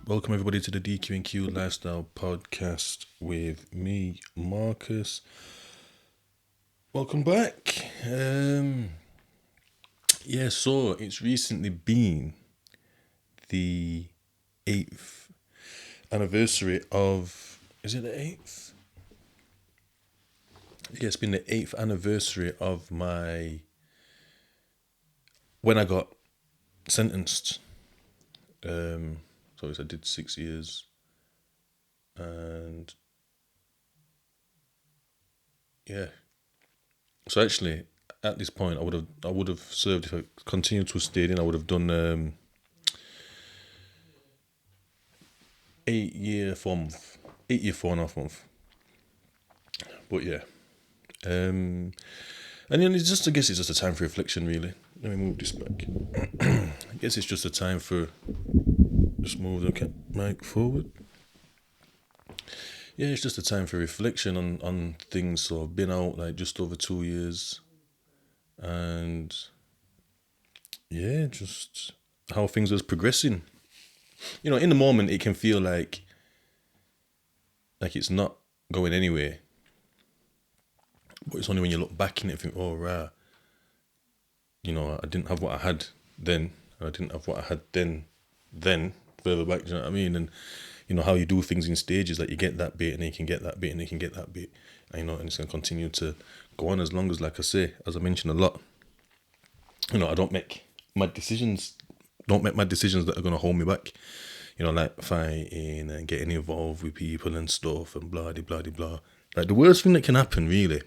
Welcome everybody to the DQ&Q Lifestyle Podcast with me, Marcus. Welcome back. So it's recently been the 8th anniversary of, is it the 8th? Yeah, it's been the 8th anniversary of when I got sentenced. So I did 6 years, and yeah. So actually, at this point, I would have served, if I continued to stay in. I would have done 8 year 4 month, 8 year 4.5 month. But yeah, and then I guess it's just a time for reflection, really. Let me move this back. I guess it's just a time for just move the mic forward. Yeah, it's just a time for reflection on things. So I've been out like just over 2 years, and yeah, just how things was progressing. In the moment it can feel like it's not going anywhere. But it's only when you look back in it and think, oh right, I didn't have what I had then, and I didn't have what I had then further back, do you know what I mean? And how you do things in stages, like you get that bit and then you can get that bit and then you can get that bit. And and it's gonna continue to go on as long as, like I say, as I mentioned a lot, I don't make my decisions that are gonna hold me back. Like fighting and getting involved with people and stuff and blah de blah de blah. Like the worst thing that can happen, really,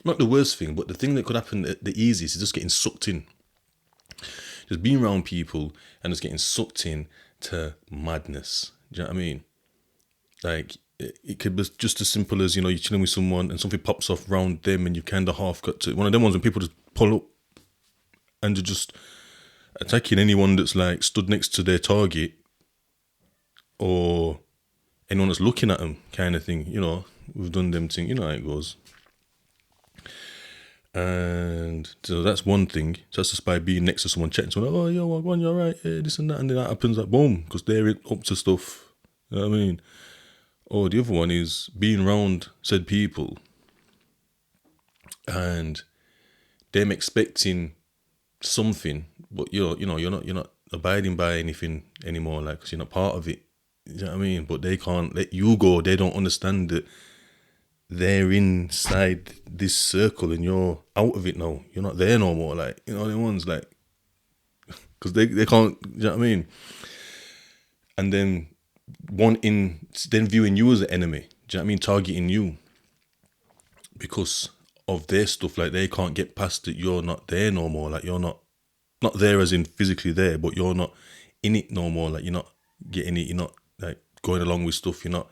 not the worst thing, but the thing that could happen the easiest is just getting sucked in. Just being around people and just getting sucked in to madness. Do you know what I mean? Like it could be just as simple as, you're chilling with someone and something pops off around them and you kind of half got to one of them ones when people just pull up and they're just attacking anyone that's like stood next to their target or anyone that's looking at them, kind of thing. We've done them thing. You know how it goes. And so that's one thing. So that's just by being next to someone, chatting to someone, oh, yo, what, you're right, yeah, this and that. And then that happens, like, boom, because they're up to stuff. You know what I mean? Or the other one is being around said people and them expecting something, but you're not abiding by anything anymore, like, because you're not part of it. You know what I mean? But they can't let you go. They don't understand that they're inside this circle and you're out of it now. You're not there no more. Like, the ones like, because they can't, you know what I mean? And then then viewing you as an enemy, do you know what I mean? Targeting you because of their stuff. Like, they can't get past that you're not there no more. Like, you're not there as in physically there, but you're not in it no more. Like, you're not getting it. You're not like going along with stuff. You're not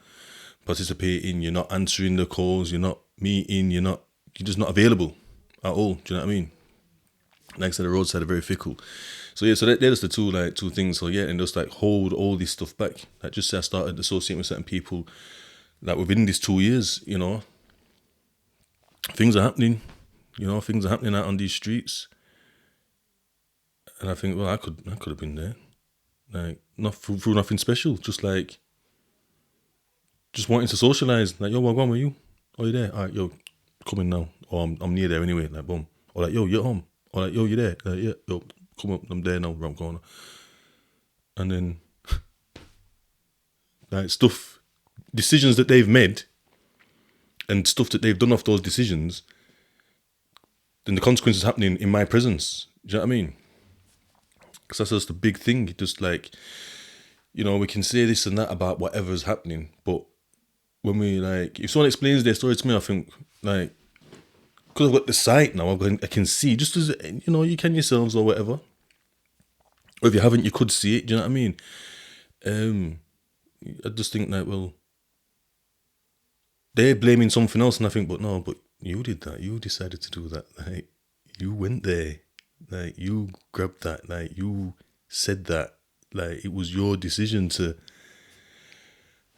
participating. You're not answering the calls. You're not meeting. You're just not available at all. Do you know what I mean? Like I said, the roadside are very fickle. So yeah, so they're just the two things. So yeah, and just like hold all this stuff back. Like, just say I started associating with certain people, like within these 2 years, things are happening. Things are happening out on these streets. And I think, well, I could have been there. Like, not through nothing special, just wanting to socialise. Like, yo, what going with you? Oh, you there? All right, yo, come in now. Or I'm near there anyway. Like, boom. Or like, yo, you're home. Or like, yo, you there? Like, yeah, yo, come up. I'm there now, around corner. And then, like, decisions that they've made, and stuff that they've done off those decisions, then the consequences happening in my presence. Do you know what I mean? Because that's just a big thing. Just like, we can say this and that about whatever's happening, but when we, like, if someone explains their story to me, I think, like, because I've got the sight now, I can see, just as, you can yourselves or whatever. Or if you haven't, you could see it. Do you know what I mean? I just think that, well, they're blaming something else, and I think, but no, but you did that. You decided to do that. Like, you went there. Like, you grabbed that. Like, you said that. Like, it was your decision to.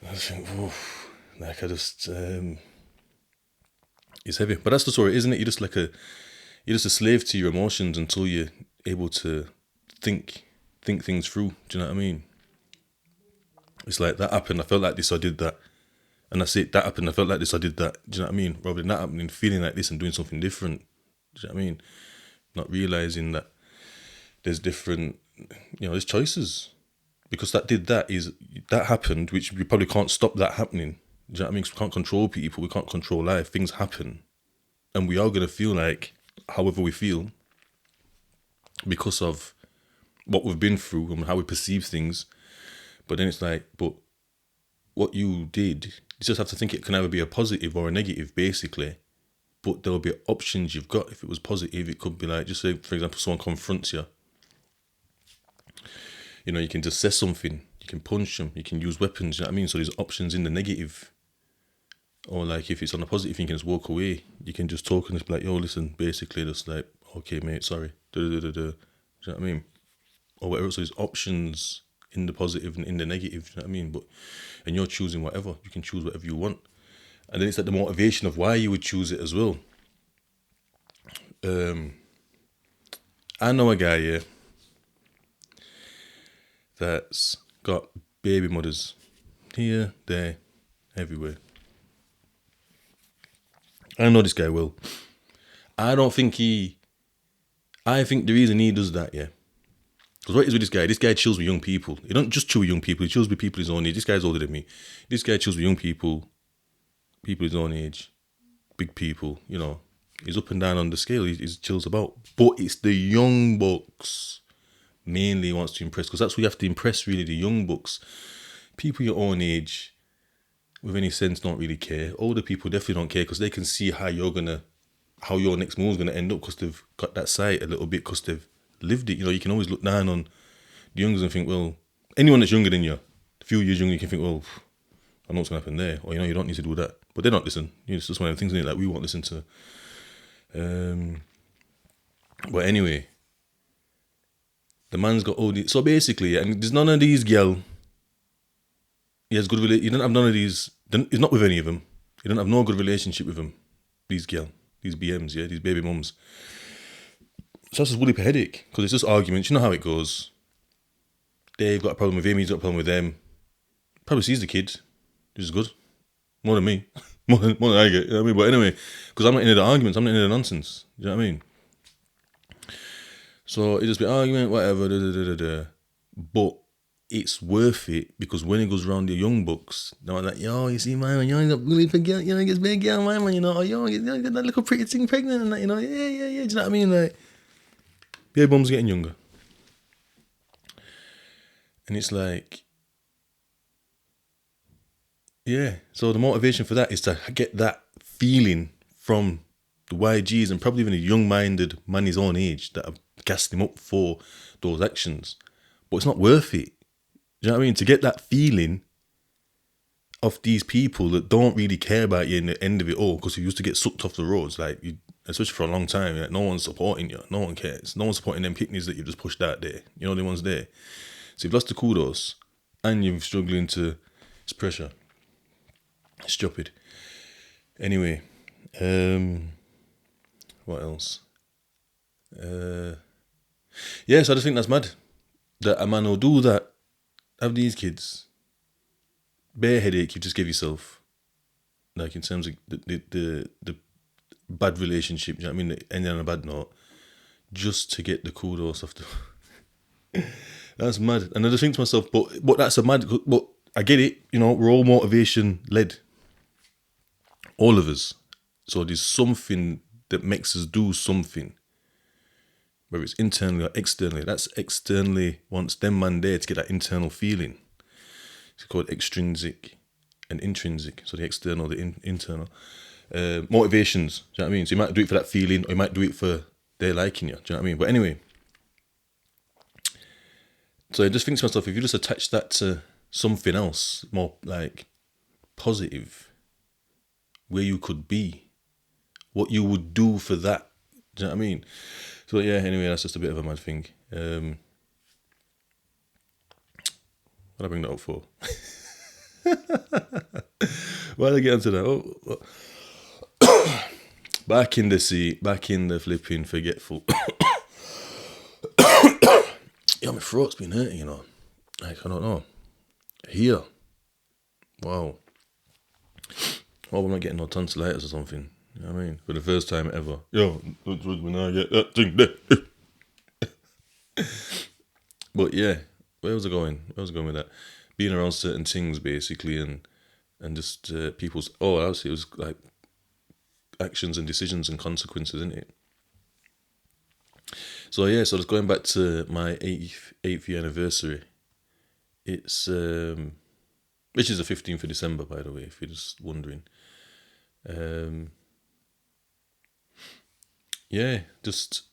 I think, like, I just, it's heavy. But that's the story, isn't it? You're just a slave to your emotions until you're able to think things through. Do you know what I mean? It's like, that happened, I felt like this, I did that. And that's it, that happened, I felt like this, I did that. Do you know what I mean? Rather than that happening, feeling like this and doing something different. Do you know what I mean? Not realising that there's different, there's choices. Because that happened, which we probably can't stop that happening. Do you know what I mean? 'Cause we can't control people, we can't control life, things happen. And we are going to feel like however we feel because of what we've been through and how we perceive things. But then it's like, but what you did, you just have to think it can either be a positive or a negative, basically. But there'll be options you've got. If it was positive, it could be like, just say, for example, someone confronts you. You can just say something. You can punch them. You can use weapons. You know what I mean? So there's options in the negative. Or like if it's on the positive, you can just walk away. You can just talk and just be like, yo, listen, basically just like, okay, mate, sorry. Do you know what I mean? Or whatever. So there's options in the positive and in the negative. Do you know what I mean? And you're choosing whatever. You can choose whatever you want. And then it's like the motivation of why you would choose it as well. I know a guy, yeah, that's got baby mothers here, there, everywhere. I know this guy well. I think the reason he does that, yeah, because what is with this guy chills with young people. He don't just chill with young people, he chills with people his own age. This guy's older than me. This guy chills with young people his own age, big people, He's up and down on the scale, he chills about. But it's the young bucks mainly he wants to impress, because that's what you have to impress, really, the young bucks. People your own age, with any sense, don't really care. Older people definitely don't care, because they can see how your next move is gonna end up, because they've got that sight a little bit, because they've lived it. You can always look down on the youngers and think, well, anyone that's younger than you, a few years younger, you can think, well, I know what's gonna happen there, or you don't need to do that. But they don't listen. It's just one of the things, isn't it? Like, we won't listen to. But anyway, the man's got all these. So basically, and there's none of these girl. He has good. You don't have none of these. He's not with any of them. You don't have no good relationship with them. These girl, these BMs, yeah, these baby mums. So that's just woolly headache, because it's just arguments. You know how it goes. They've got a problem with him. He's got a problem with them. Probably sees the kid, which is good. More than me. more than I get. You know what I mean? But anyway, because I'm not into the arguments. I'm not into the nonsense. You know what I mean? So it just be argument, whatever. But it's worth it, because when it goes round the young bucks, they're like, yo, you see my man, you got bullied for girl, you get big girl, my man, yo, you got that little pretty thing pregnant, and that, yeah. Do you know what I mean? Like, baby bum's getting younger. And it's like, yeah. So the motivation for that is to get that feeling from the YGs, and probably even a young-minded man his own age, that have gassed him up for those actions. But it's not worth it. Do you know what I mean? To get that feeling of these people that don't really care about you in the end of it all, because you used to get sucked off the roads, like, especially for a long time, like, no one's supporting you, no one cares, no one's supporting them kidneys that you just pushed out there, the ones there. So you've lost the kudos, and you're struggling to, it's pressure. It's stupid. Anyway, what else? Yeah, so I just think that's mad, that a man will do that, have these kids, bare headache you just give yourself, like, in terms of the bad relationship, you know what I mean, ending on a bad note, just to get the kudos off the. That's mad. And I just think to myself, but that's a mad. But I get it. We're all motivation led, all of us. So there's something that makes us do something, whether it's internally or externally. That's externally wants them man there to get that internal feeling. It's called extrinsic and intrinsic. So the external, the internal. Motivations, do you know what I mean? So you might do it for that feeling, or you might do it for their liking you, do you know what I mean? But anyway, so I just think to myself, if you just attach that to something else, more like positive, where you could be, what you would do for that, do you know what I mean? So yeah, anyway, that's just a bit of a mad thing. What did I bring that up for? Why did I get into that? Back in the seat, back in the flipping forgetful. Yeah, my throat's been hurting, Like, I don't know. Here. Wow. Oh, I'm not getting no tonsillitis or something. You know what I mean? For the first time ever. Yo, when I get that thing there. But yeah, where was I going? Where was I going with that? Being around certain things, basically, and just people's. Oh, obviously, it was like actions and decisions and consequences, isn't it? So yeah, so just going back to my eighth year anniversary. It's which is the 15th of December, by the way, if you're just wondering. Um, yeah, just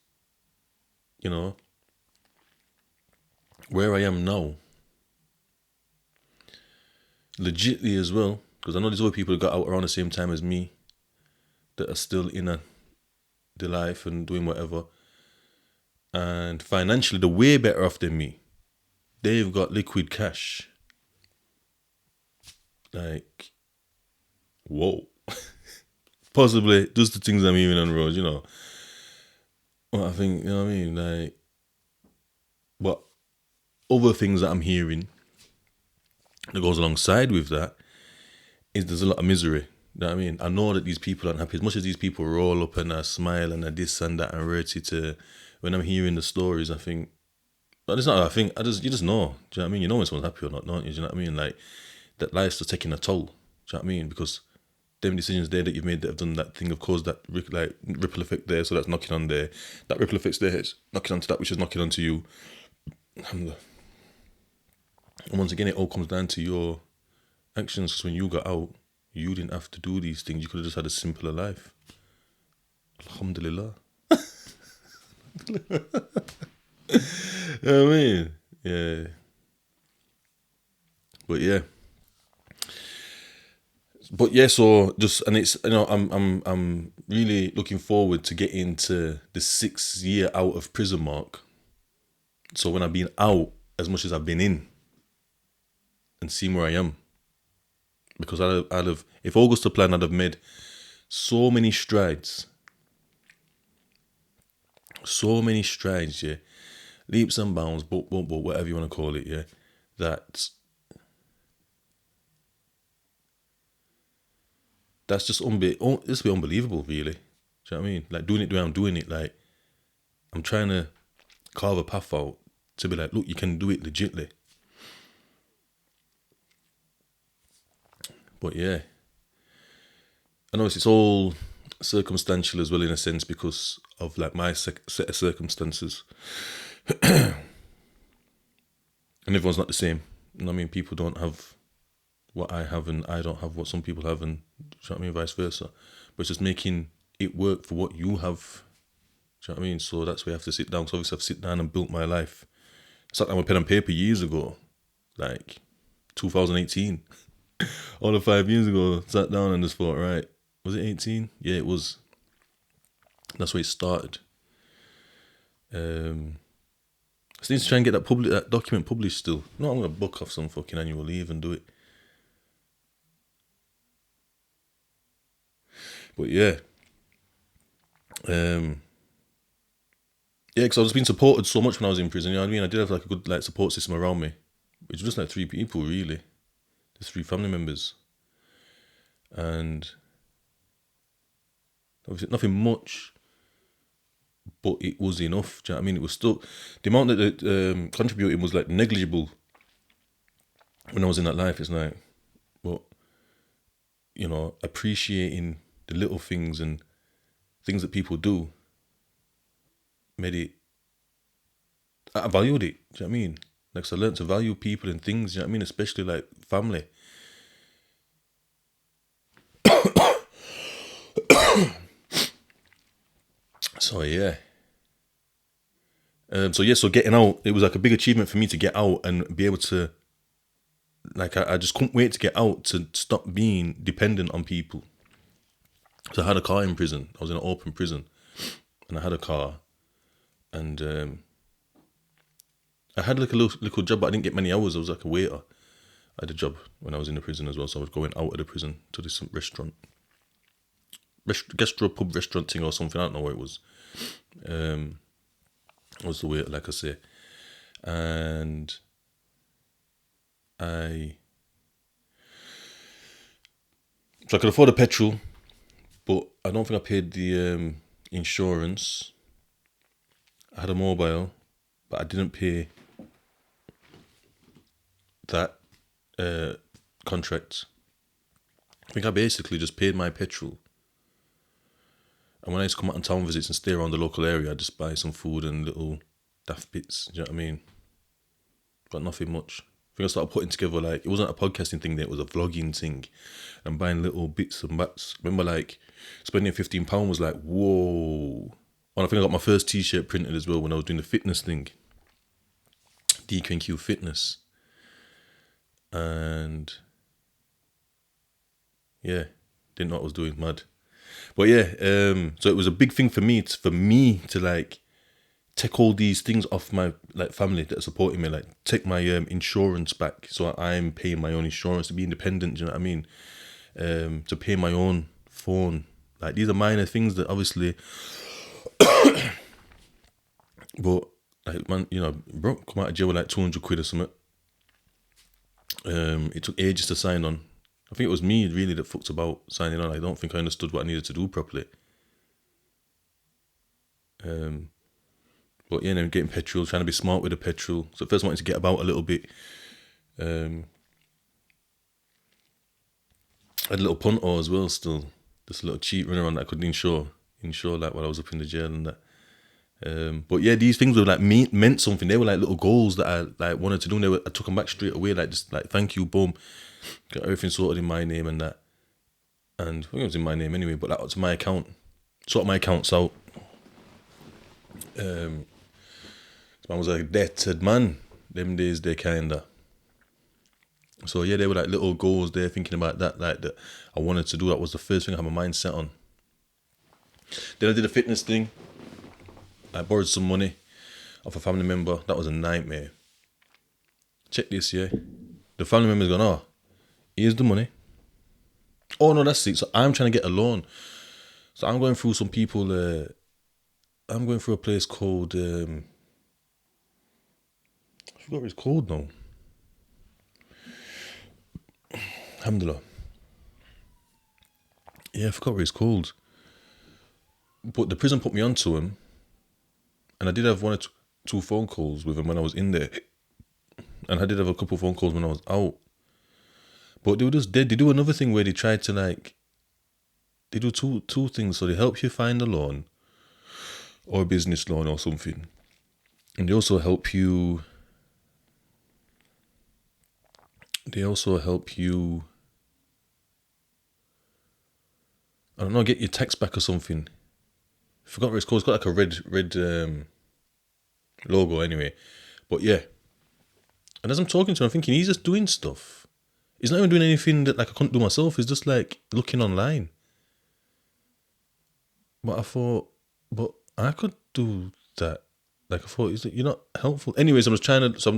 you know where I am now, legitly as well, because I know there's other people who got out around the same time as me that are still in the life and doing whatever, and financially they're way better off than me. They've got liquid cash. Like, whoa. Possibly just the things I'm hearing on the road, Well, I think, you know what I mean? Like, but other things that I'm hearing that goes alongside with that is there's a lot of misery. You know what I mean? I know that these people aren't happy. As much as these people roll up and smile and this and that and ready to, when I'm hearing the stories, I think, but it's not. I think you just know. Do you know what I mean? You know when someone's happy or not, don't you? Do you know what I mean? Like that life's just taking a toll. Do you know what I mean? Because them decisions there that you've made that have done that thing have caused that ripple effect there. So that's knocking on there. That ripple effect's there. It's knocking onto that, which is knocking onto you. And once again, it all comes down to your actions. Because when you got out, you didn't have to do these things. You could have just had a simpler life. Alhamdulillah. You know what I mean? Yeah. But yeah, so just and it's I'm really looking forward to getting to the 6 year out of prison mark. So when I've been out as much as I've been in, and seeing where I am, because I'd have if August the plan, I'd have made so many strides, yeah, leaps and bounds, but whatever you want to call it, yeah, that's just it's be unbelievable, really. Do you know what I mean? Like doing it the way I'm doing it, like I'm trying to carve a path out to be like, look, you can do it legitly. But yeah, I know it's all circumstantial as well in a sense because of like my set of circumstances, and everyone's not the same. You know what I mean? People don't have what I have, and I don't have what some people have, and you know what I mean, vice versa. But it's just making it work for what you have. Do you know what I mean? So that's why I have to sit down. So obviously I've sit down and built my life. Sat down with pen and paper years ago, like 2018. All the 5 years ago, sat down and just thought, right, was it 18? Yeah, it was. That's where it started. I still need to try and get that document published still. No, I'm gonna book off some fucking annual leave and do it. But yeah. Yeah, because I was being supported so much when I was in prison, you know what I mean? I did have like a good support system around me. Which was just like 3 people really. Just 3 family members. And obviously nothing much, but it was enough. Do you know what I mean? It was still the amount that it contributed was like negligible when I was in that life. It's like, well, appreciating the little things and things that people do made it. I valued it. Do you know what I mean? Like, so I learned to value people and things. Do you know what I mean? Especially like family. So yeah. So getting out, it was like a big achievement for me to get out and be able to, like, I just couldn't wait to get out to stop being dependent on people. So I had a car in prison. I was in an open prison, and I had a car, and I had like a little job, but I didn't get many hours. I was like a waiter. I had a job when I was in the prison as well, so I was going out of the prison to this restaurant, gastro pub restaurant thing or something. I don't know what it was. I was the waiter, like I say, and I So I could afford the petrol, but I don't think I paid the insurance. I had a mobile, but I didn't pay that contract. I think I basically just paid my petrol. And when I used to come out on town visits and stay around the local area, I'd just buy some food and little daft bits. Do you know what I mean? But nothing much. I think I started putting together, like, it wasn't a podcasting thing, it was a vlogging thing. And buying little bits and bats. Remember, like, spending £15 was like, whoa. And I think I got my first t-shirt printed as well when I was doing the fitness thing. DQ&Q Fitness. And yeah, didn't know what I was doing, mad. But yeah, so it was a big thing for me to like take all these things off my like family that are supporting me, like take my insurance back, so I'm paying my own insurance to be independent. Do you know what I mean? To pay my own phone, like these are minor things that obviously, but like man, you know, bro, come out of jail with like 200 quid or something. It took ages to sign on. I think it was me really that fucked about signing on. I don't think I understood what I needed to do properly. But yeah, then getting petrol, trying to be smart with the petrol. So first I wanted to get about a little bit. I had a little punto as well still. Just a little cheap run around that I could insure like while I was up in the jail and that. But yeah, these things were like meant something. They were like little goals that I like wanted to do, and I took them back straight away. Like just like thank you, boom, got everything sorted in my name and that. And I think it was in my name anyway, but that was my account. Sort my accounts out. I was like debted man. Them days they kinda. So yeah, they were like little goals there, thinking about that, like that I wanted to do. That was the first thing I had my mind set on. Then I did a fitness thing. I borrowed some money off a family member. That was a nightmare. Check this, yeah. The family member's gone, oh, here's the money. Oh no, that's it. So I'm trying to get a loan. So I'm going through some people. I'm going through a place called. I forgot what it's called now. Alhamdulillah. Yeah, I forgot what it's called. But the prison put me onto him, and I did have one or two phone calls with him when I was in there, and I did have a couple of phone calls when I was out. But they do another thing where they try to like. They do two things. So they help you find a loan, or a business loan or something, and they also help you. I don't know, get your tax back or something. I forgot what it's called. It's got like a red logo anyway. But yeah. And as I'm talking to him, I'm thinking he's just doing stuff. He's not even doing anything that like I couldn't do myself. He's just like looking online. But I thought, but I could do that. Like I thought, you're not helpful. Anyways, I'm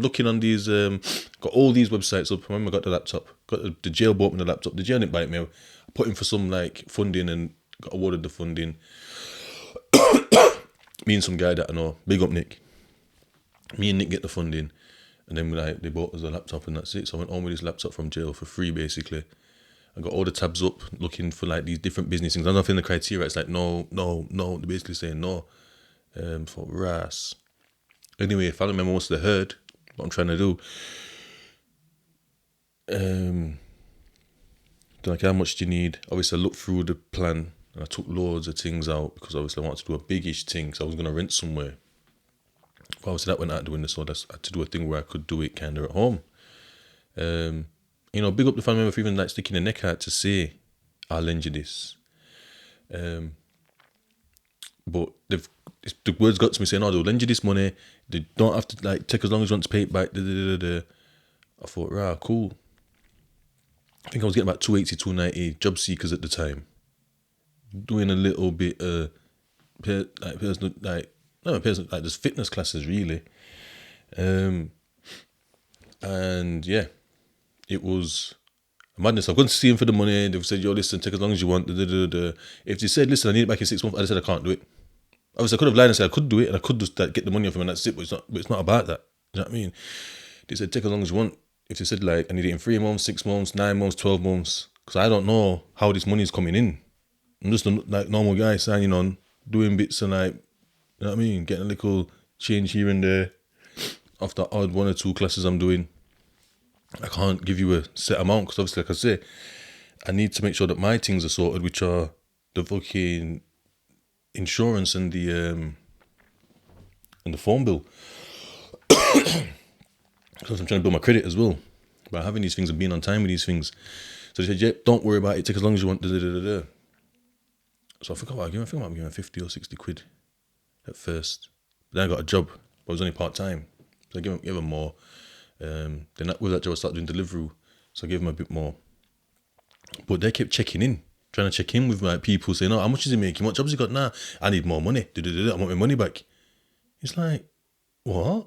looking on these, got all these websites up. I remember I got the laptop, got the jail bought me the laptop. The jail didn't buy it me. I put in for some like funding and got awarded the funding. Me and some guy that I know, big up Nick. Me and Nick get the funding, and then they bought us a laptop and that's it. So I went home with this laptop from jail for free basically. I got all the tabs up, looking for like these different business things. I'm not in the criteria. It's like no. They're basically saying no. For Ras. Anyway, if I don't remember most of the heard what I'm trying to do. Like how much do you need? Obviously, I looked through the plan and I took loads of things out because obviously I wanted to do a biggish thing. So I was going to rent somewhere. But obviously that went out the window, so I had to do a thing where I could do it kind of at home. Big up the family member for even like sticking their neck out to say, I'll lend you this. But the words got to me saying, oh, they'll lend you this money. They don't have to like take as long as you want to pay it back. I thought, right, cool. I think I was getting about 280, 290 job seekers at the time. Doing a little bit just fitness classes really. And yeah, it was madness. I've gone to see him for the money. They've said, yo, listen, take as long as you want. If they said, listen, I need it back in 6 months, I said I can't do it. Obviously, I could have lied and said I could do it, and I could just get the money off him, and that's it. But it's not about that. You know what I mean? They said, take as long as you want. If they said like I need it in 3 months, 6 months, 9 months, 12 months, because I don't know how this money is coming in. I'm just a like normal guy signing on, doing bits and like, you know what I mean, getting a little change here and there after odd 1 or 2 classes I'm doing. I can't give you a set amount because obviously, like I say, I need to make sure that my things are sorted, which are the fucking insurance and the phone bill. Because I'm trying to build my credit as well by having these things and being on time with these things. So they said, yeah, don't worry about it. Take as long as you want. So I forgot what I think I'm giving 50 or 60 quid at first. But then I got a job, but it was only part time. So I gave them more. Then with that job, I started doing Deliveroo. So I gave them a bit more. But they kept checking in, trying to check in with my people, saying, "Oh, how much is he making? What jobs he got now? I need more money. I want my money back." It's like, what?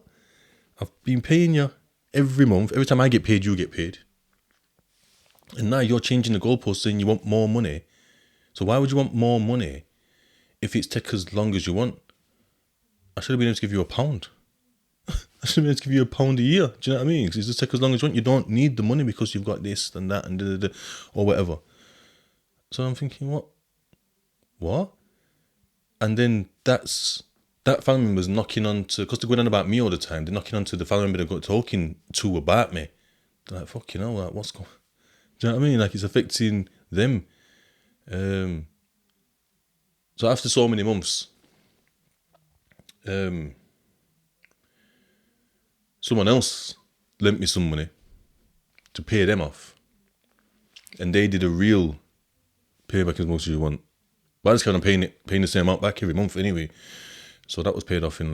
I've been paying you every month. Every time I get paid, you get paid. And now you're changing the goalpost saying you want more money. So why would you want more money if it's take as long as you want? I should have been able to give you £1. I should have been able to give you £1 a year. Do you know what I mean? Because it's just take as long as you want. You don't need the money because you've got this and that and or whatever. So I'm thinking, what? And then that family member's knocking on to, because they're going on about me all the time, they're knocking on to the family member they've got talking to about me. They're like, fucking hell, like, what's going on? Do you know what I mean? Like, it's affecting them. So after so many months, someone else lent me some money to pay them off. And they did a real pay back as much as you want. But I just kind of paying the same amount back every month anyway. So that was paid off in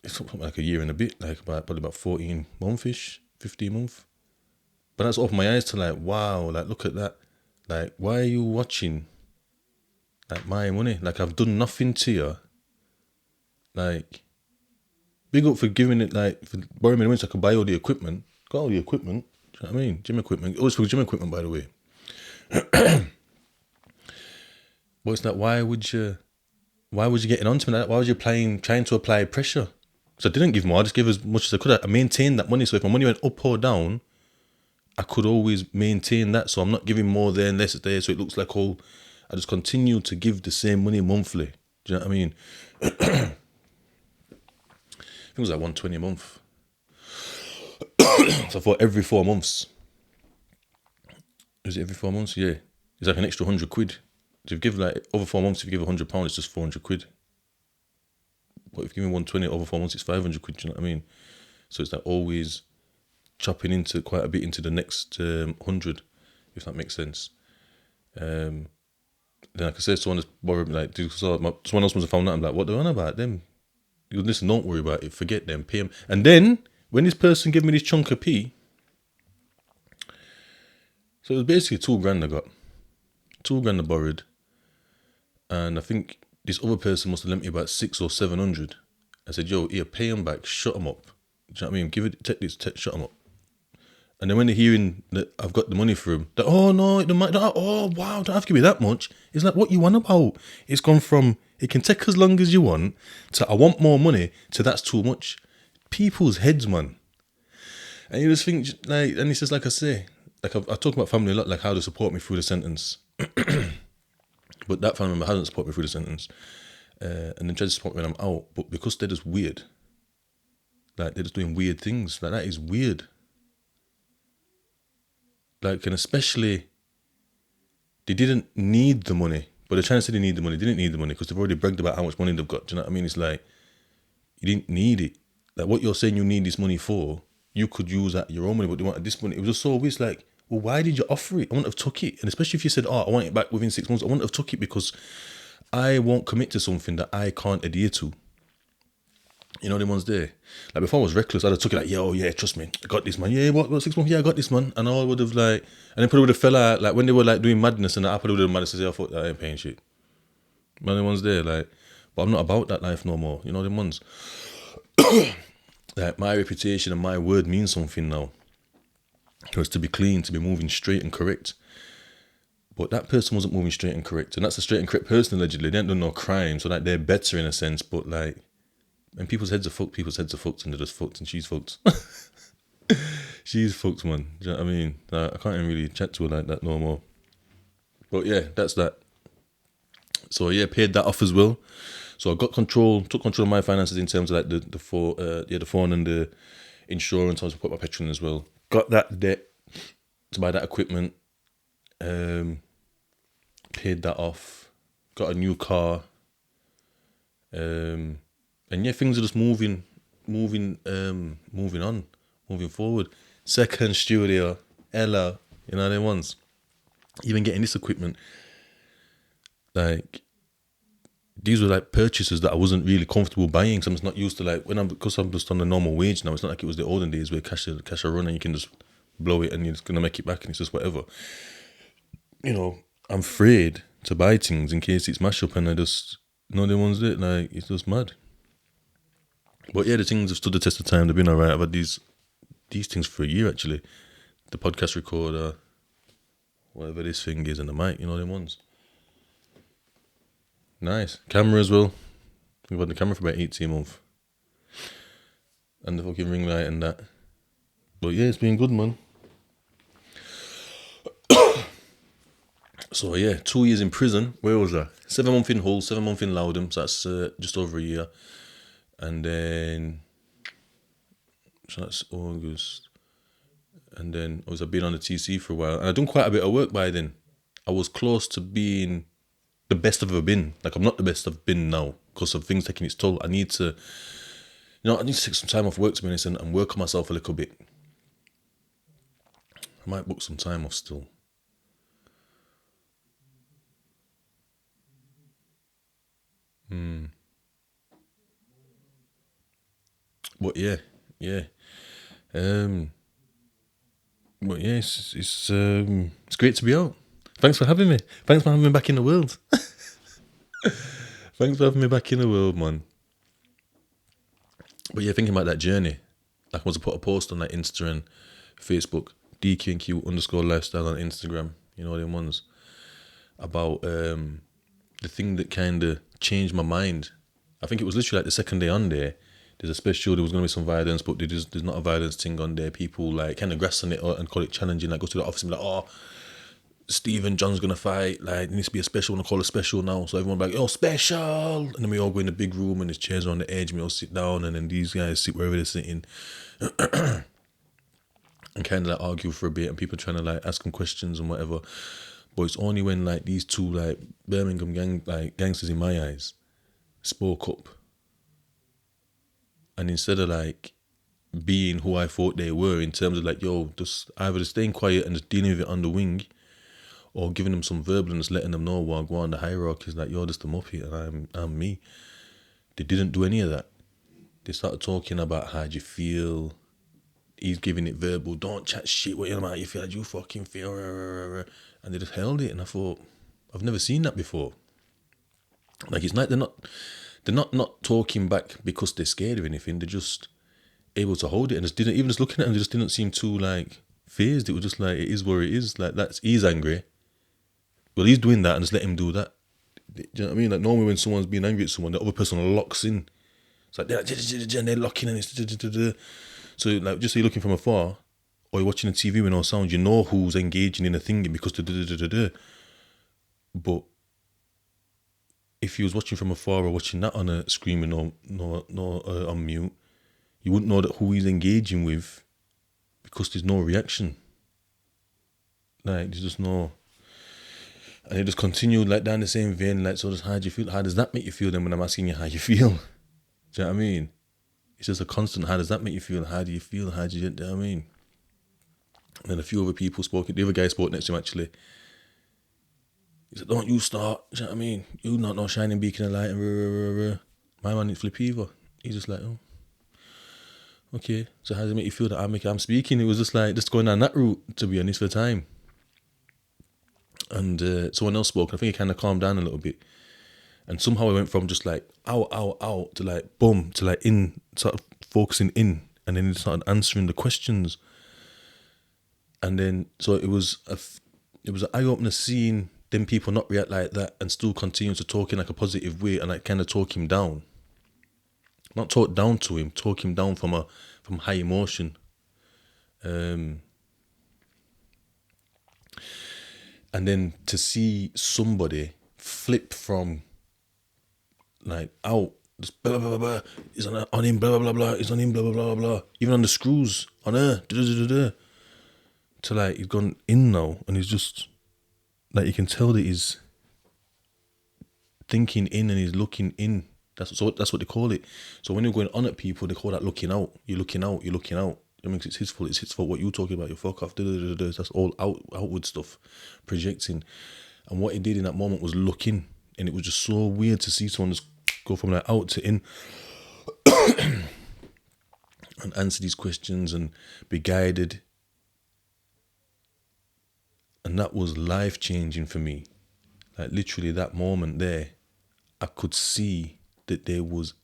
it's something like a year and a bit, like probably about 14 month-ish, 15 months. But that's opened my eyes to like, wow, like look at that. Like, why are you watching like my money? Like, I've done nothing to you. Like, big up for giving it, like, for borrowing me the money so I could buy all the equipment. Got all the equipment. Do you know what I mean? Gym equipment. Always for gym equipment, by the way. But it's like, why would you get onto me? Why was you trying to apply pressure? So I didn't give more. I just gave as much as I could. I maintained that money. So if my money went up or down, I could always maintain that. So I'm not giving more there and less there. So it looks like I just continue to give the same money monthly. Do you know what I mean? I think it was like 120 a month. So for every 4 months. Is it every 4 months? Yeah. It's like an extra 100 quid. So if you give like over 4 months, if you give £100, it's just 400 quid. But if you give me 120 over 4 months, it's 500 quid. Do you know what I mean? So it's like always chopping into quite a bit into the next 100, if that makes sense. Then like I said, someone just borrowed me, like, someone else must have found out. I'm like, what they're on about them? You listen, don't worry about it. Forget them. Pay them. And then when this person gave me this chunk of P, so it was basically £2,000 I got. £2,000 I borrowed. And I think this other person must have lent me about 600 or 700. I said, yo, here, pay them back, shut them up. Do you know what I mean? Shut them up. And then when they're hearing that I've got the money for them, they're, oh no, oh wow, don't have to give me that much. It's like, what you want about? It's gone from, it can take as long as you want, to I want more money, to that's too much. People's heads, man. And you just think, like, and it's just like I say, like I talk about family a lot, like how they support me through the sentence. But that family member hasn't supported me through the sentence. And then tried to support me when I'm out. But because they're just weird. Like, they're just doing weird things. Like, that is weird. Like, and especially, they didn't need the money. But they're trying to say they need the money. They didn't need the money because they've already bragged about how much money they've got. Do you know what I mean? It's like, you didn't need it. Like, what you're saying you need this money for, you could use that your own money, but they wanted this money. It was just so obvious, like, well, why did you offer it? I wouldn't have took it. And especially if you said, oh, I want it back within 6 months, I wouldn't have took it because I won't commit to something that I can't adhere to. You know, the ones there. Like, before I was reckless, I'd have took it like, yo, yeah, trust me, I got this, man. Yeah, what 6 months? Yeah, I got this, man. And I would have like, and then probably would have fell out, like, when they were like doing madness and that, I probably would have madness and say, I thought, I ain't paying shit. Man, the ones there, like, but I'm not about that life no more. You know, the ones. Like, my reputation and my word means something now. It's to be clean, to be moving straight and correct. But that person wasn't moving straight and correct. And that's a straight and correct person, allegedly. They ain't done no crime, so like, they're better in a sense. But like, and people's heads are fucked, and they're just fucked, and she's fucked. She's fucked, man. Do you know what I mean? Like, I can't even really chat to her like that no more. But yeah, that's that. So yeah, paid that off as well. So I took control of my finances in terms of like the phone and the insurance. I was put my petrol in as well. Got that debt to buy that equipment. Paid that off. Got a new car. And yeah, things are just moving on, moving forward. Second studio, Ella, you know them ones. Even getting this equipment, like these were like purchases that I wasn't really comfortable buying. So I'm just not used to like because I'm just on the normal wage now. It's not like it was the olden days where cash a run and you can just blow it and you're just gonna make it back and it's just whatever. You know, I'm afraid to buy things in case it's mash up and I just know the ones that like it's just mad. But yeah, the things have stood the test of time. They've been alright. I've had these things for a year actually. The podcast recorder, whatever this thing is, and the mic, you know them ones. Nice. Camera as well. We've had the camera for about 18 months. And the fucking ring light and that. But yeah, it's been good, man. So yeah, 2 years in prison. Where was I? 7 months in Hull, 7 months in Loudon. So that's just over a year. And then, so that's August. And then I've been on the TC for a while. And I've done quite a bit of work by then. I was close to being the best I've ever been. Like, I'm not the best I've been now because of things taking its toll. I need to take some time off work, to be honest, and work on myself a little bit. I might book some time off still. But yeah. But yeah, it's great to be out. Thanks for having me. Thanks for having me back in the world. Thanks for having me back in the world, man. But yeah, thinking about that journey, like I want to put a post on like Insta and Facebook, DQ_lifestyle on Instagram, you know them ones, about the thing that kind of changed my mind. I think it was literally like the second day on there. There's a special, there was going to be some violence, but there's not a violence thing on there. People like kind of grasping it and call it challenging, like go to the office and be like, oh, Stephen John's going to fight, like it needs to be a special, and I call it special now. So everyone be like, oh, special. And then we all go in the big room and there's chairs on the edge and we all sit down and then these guys sit wherever they're sitting and kind of like argue for a bit and people trying to like ask them questions and whatever. But it's only when like these two like Birmingham gangsters in my eyes spoke up. And instead of like being who I thought they were in terms of like, yo, just either just staying quiet and just dealing with it on the wing or giving them some verbal and just letting them know what I go on the hierarchy is like, yo, just a muppet and I'm me. They didn't do any of that. They started talking about how do you feel. He's giving it verbal, don't chat shit, what you feel like you fucking feel. And they just held it and I thought, I've never seen that before. Like it's like they're not talking back because they're scared of anything. They're just able to hold it and just didn't even just looking at him. They just didn't seem too like phased. It was just like it is where it is. Like he's angry. Well, he's doing that and just let him do that. Do you know what I mean? Like normally when someone's being angry at someone, the other person locks in. It's like they're locking in. So like just so you're looking from afar or you're watching the TV with no sound, you know who's engaging in a thing because But if you was watching from afar or watching that on a screen with no on mute, you wouldn't know that who he's engaging with because there's no reaction. Like there's just no, and it just continued like down the same vein. Like so, just how do you feel? How does that make you feel? Then when I'm asking you how you feel, do you know what I mean? It's just a constant. How does that make you feel? How do you feel? How do you know what I mean? And then a few other people spoke. The other guy spoke next to him actually. He said, don't you start, do you know what I mean? You not no shining beacon of light and My man didn't flip either. He's just like, oh, okay. So how does it make you feel that I'm speaking? It was just like, just going down that route, to be honest, for time. And someone else spoke, and I think it kind of calmed down a little bit. And somehow I went from just like, out, to like, boom, to like in, sort of focusing in. And then he started answering the questions. And then, so it was an eye-opener seeing them people not react like that and still continue to talk in like a positive way and like kind of talk him down. Not talk down to him, talk him down from high emotion. And then to see somebody flip from like out, just blah blah blah blah, he's on him, blah blah blah blah, he's on him, blah blah blah blah, even on the screws on her, to like he's gone in now, and he's just like, you can tell that he's thinking in and he's looking in. That's what they call it. So when you're going on at people, they call that looking out. You're looking out. You're looking out. I mean, it's his fault. It's his fault. What you're talking about, you fuck off. That's all outward stuff, projecting. And what he did in that moment was looking, and it was just so weird to see someone just go from like out to in, and answer these questions and be guided. And that was life changing for me. Like literally that moment there, I could see that there was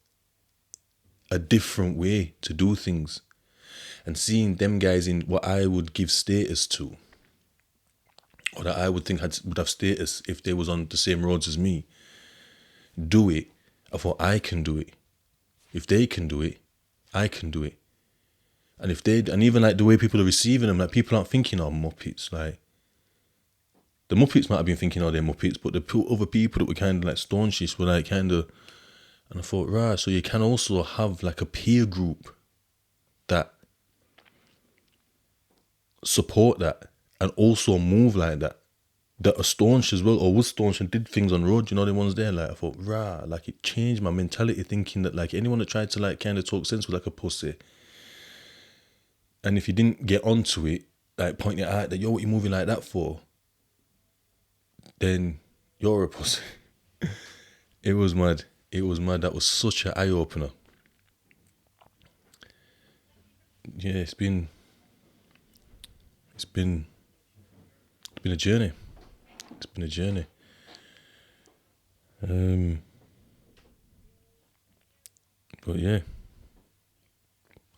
a different way to do things. And seeing them guys in what I would give status to, or that I would think would have status if they was on the same roads as me, do it, I thought I can do it. If they can do it, I can do it. And even like the way people are receiving them, like people aren't thinking, oh, Muppets, like the Muppets might have been thinking, oh, they're Muppets, but the other people that were kind of like staunchish were like kind of, and I thought, right, so you can also have like a peer group that support that and also move like that are staunch as well, or was staunch and did things on road, you know, the ones there. Like I thought, rah, like it changed my mentality, thinking that like anyone that tried to like kind of talk sense was like a pussy. And if you didn't get onto it, like pointing out that, yo, what you moving like that for? Then you're a pussy. It was mad. It was mad. That was such an eye opener. Yeah, it's been a journey. It's been a journey. But yeah,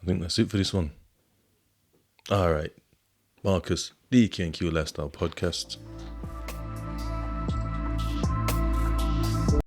I think that's it for this one. All right, Marcus, the EK&Q Lifestyle Podcast.